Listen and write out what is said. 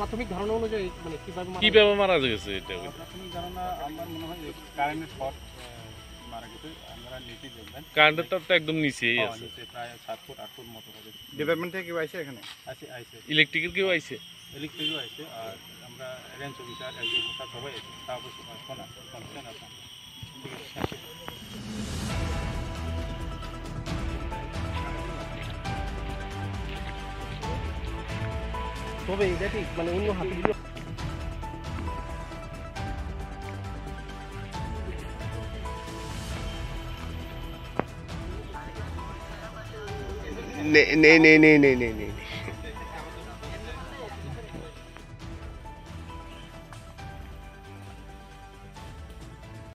প্রাথমিক ধারণা অনুযায়ী মানে কিভাবে মারা গেছে এটা? প্রাথমিক ধারণা আমার মনে হয় কারেন্টের শর্ট মারা গেছে। আমরা নিচে দেখবেন কারেন্টের তার তো একদম নিচেই আছে। নিচে প্রায় 7 ফুট 8 ফুট মতো হবে। ডিপার্টমেন্ট থেকে কেউ আইছে এখানে? আইছে ইলেকট্রিকের কেউ আইছে? ইলেকট্রিকও আইছে, আর আমরা রেঞ্জ অফিসার এলজি অফিসার সবাই আছে। তারপর ফোন আছে, কনফারেন্স আছে। ঠিক আছে। তবে এটা ঠিক মানে অন্য হাতিগুলো नहीं नहीं नहीं नहीं नहीं नहीं नहीं